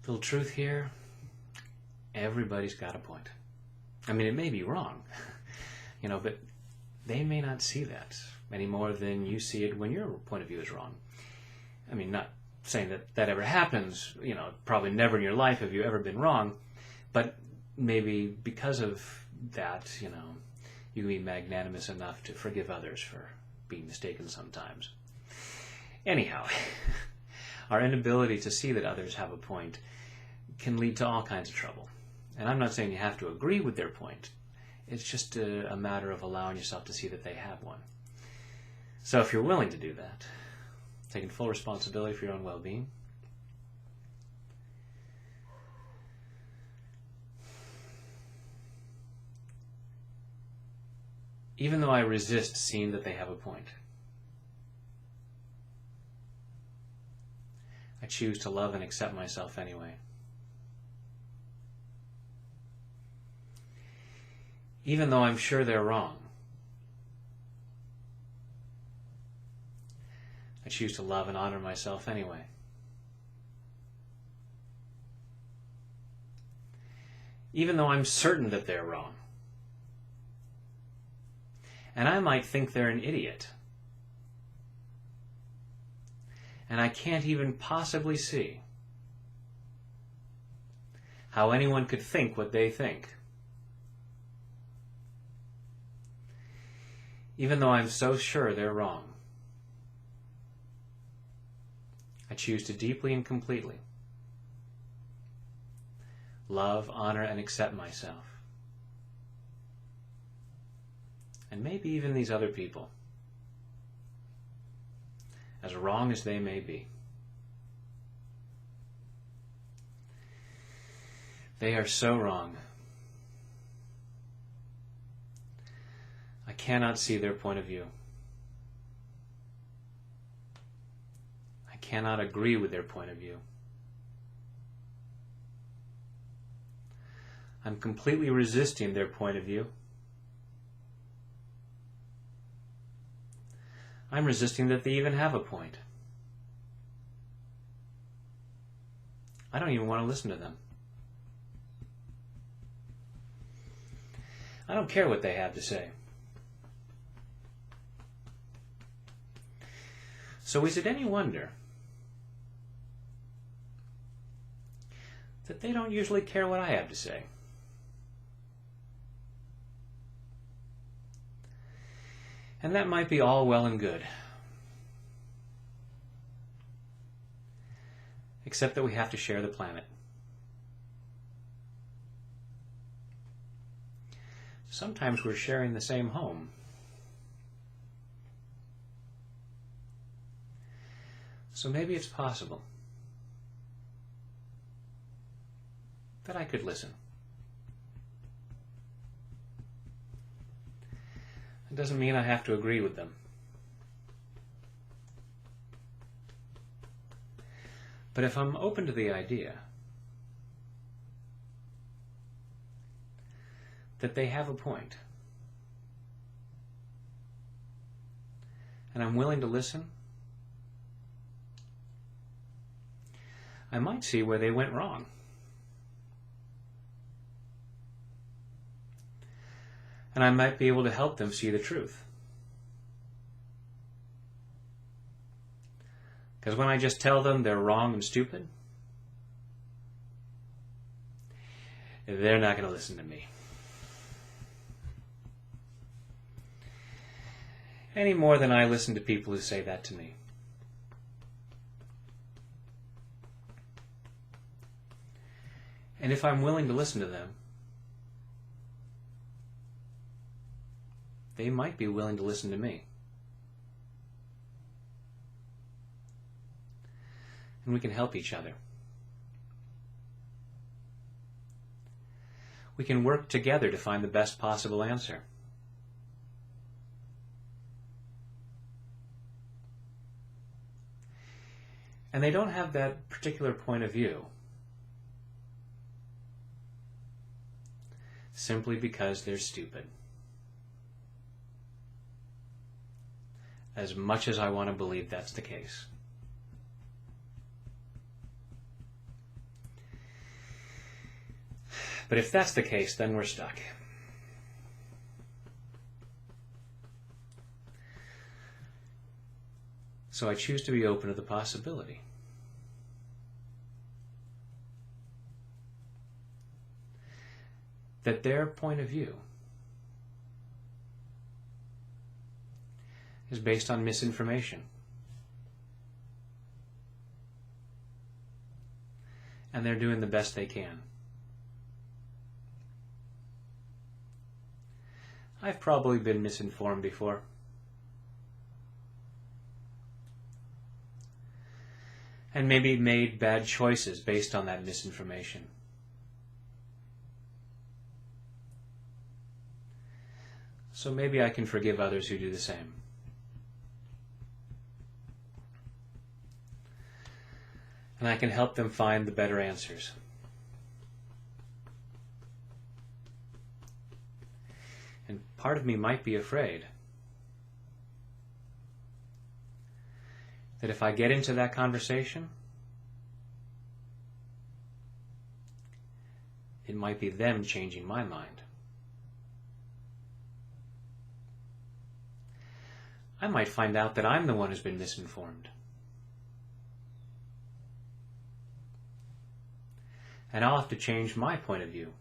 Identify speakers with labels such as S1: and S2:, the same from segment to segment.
S1: Little truth here, everybody's got a point. I mean, it may be wrong, but they may not see that any more than you see it when your point of view is wrong. I mean, not saying that that ever happens, probably never in your life have you ever been wrong, but maybe because of that, you can be magnanimous enough to forgive others for being mistaken sometimes. Anyhow, our inability to see that others have a point can lead to all kinds of trouble. And I'm not saying you have to agree with their point. It's just a matter of allowing yourself to see that they have one. So if you're willing to do that, taking full responsibility for your own well-being, even though I resist seeing that they have a point, I choose to love and accept myself anyway. Even though I'm sure they're wrong, I choose to love and honor myself anyway. Even though I'm certain that they're wrong, and I might think they're an idiot, and I can't even possibly see how anyone could think what they think. Even though I'm so sure they're wrong, I choose to deeply and completely love, honor, and accept myself. And maybe even these other people, as wrong as they may be. They are so wrong. I cannot see their point of view. I cannot agree with their point of view. I'm completely resisting their point of view. I'm resisting that they even have a point. I don't even want to listen to them. I don't care what they have to say. So is it any wonder that they don't usually care what I have to say? And that might be all well and good. Except that we have to share the planet. Sometimes we're sharing the same home. So maybe it's possible that I could listen. It doesn't mean I have to agree with them. But if I'm open to the idea that they have a point, and I'm willing to listen, I might see where they went wrong. And I might be able to help them see the truth. Because when I just tell them they're wrong and stupid, they're not going to listen to me. Any more than I listen to people who say that to me. And if I'm willing to listen to them, they might be willing to listen to me. And we can help each other. We can work together to find the best possible answer. And they don't have that particular point of view simply because they're stupid. As much as I want to believe that's the case. But if that's the case, then we're stuck. So I choose to be open to the possibility. That their point of view is based on misinformation. And they're doing the best they can. I've probably been misinformed before. And maybe made bad choices based on that misinformation. So maybe I can forgive others who do the same. And I can help them find the better answers. And part of me might be afraid that if I get into that conversation, it might be them changing my mind. I might find out that I'm the one who's been misinformed. And I'll have to change my point of view.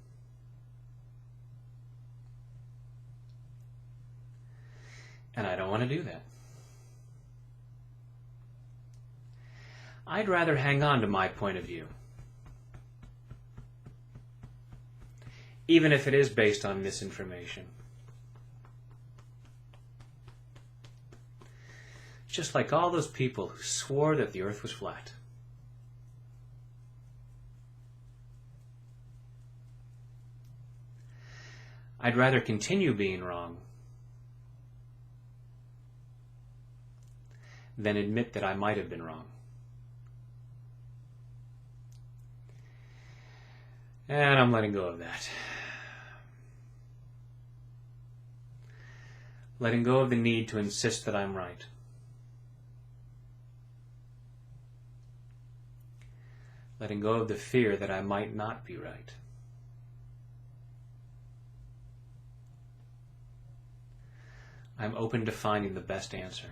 S1: And I don't want to do that. I'd rather hang on to my point of view, even if it is based on misinformation. Just like all those people who swore that the earth was flat. I'd rather continue being wrong than admit that I might have been wrong. And I'm letting go of that. Letting go of the need to insist that I'm right. Letting go of the fear that I might not be right. I'm open to finding the best answer.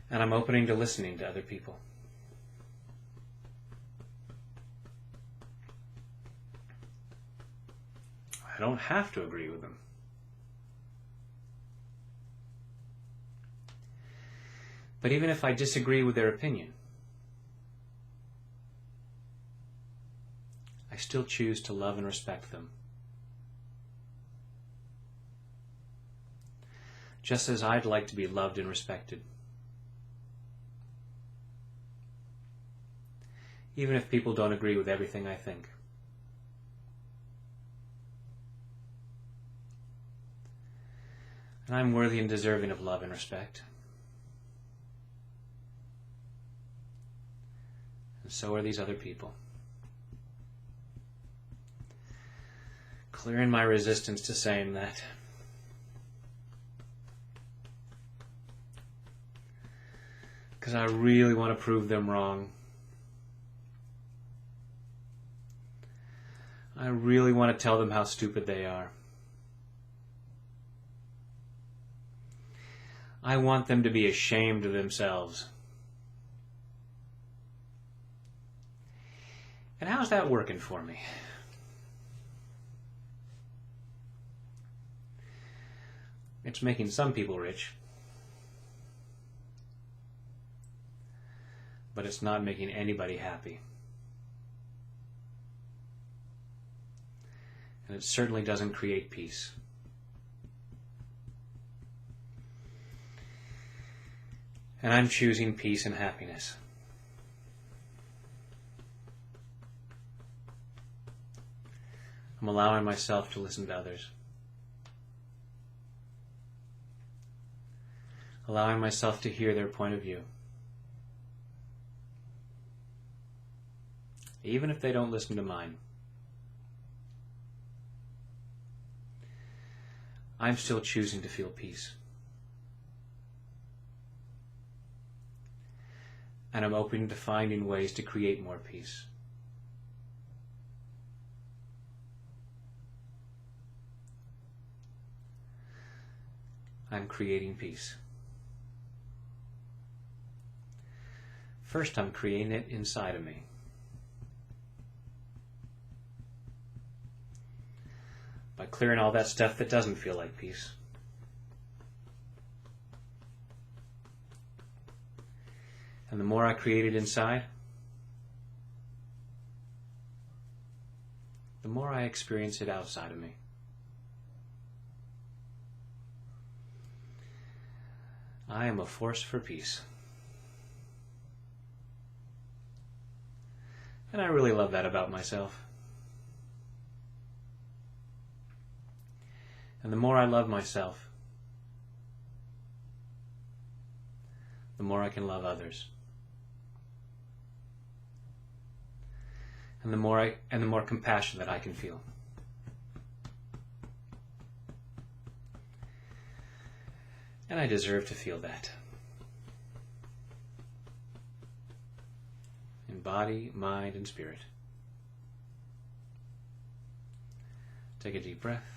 S1: And I'm opening to listening to other people. I don't have to agree with them. But even if I disagree with their opinion, I still choose to love and respect them. Just as I'd like to be loved and respected. Even if people don't agree with everything I think. And I'm worthy and deserving of love and respect. And so are these other people. Clearing my resistance to saying that. Because I really want to prove them wrong. I really want to tell them how stupid they are. I want them to be ashamed of themselves. And how's that working for me? It's making some people rich. But it's not making anybody happy. And it certainly doesn't create peace. And I'm choosing peace and happiness. I'm allowing myself to listen to others. Allowing myself to hear their point of view. Even if they don't listen to mine. I'm still choosing to feel peace. and I'm open to finding ways to create more peace. I'm creating peace. First, I'm creating it inside of me. By clearing all that stuff that doesn't feel like peace. And the more I create it inside, the more I experience it outside of me. I am a force for peace. And I really love that about myself. And the more I love myself, the more I can love others. And the more compassion that I can feel. And I deserve to feel that. In body, mind, and spirit. Take a deep breath.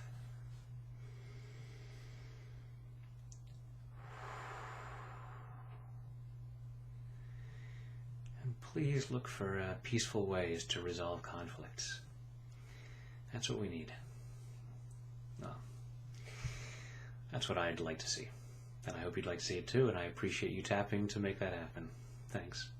S1: And please look for peaceful ways to resolve conflicts. That's what we need. Well, that's what I'd like to see. And I hope you'd like to see it too, and I appreciate you tapping to make that happen. Thanks.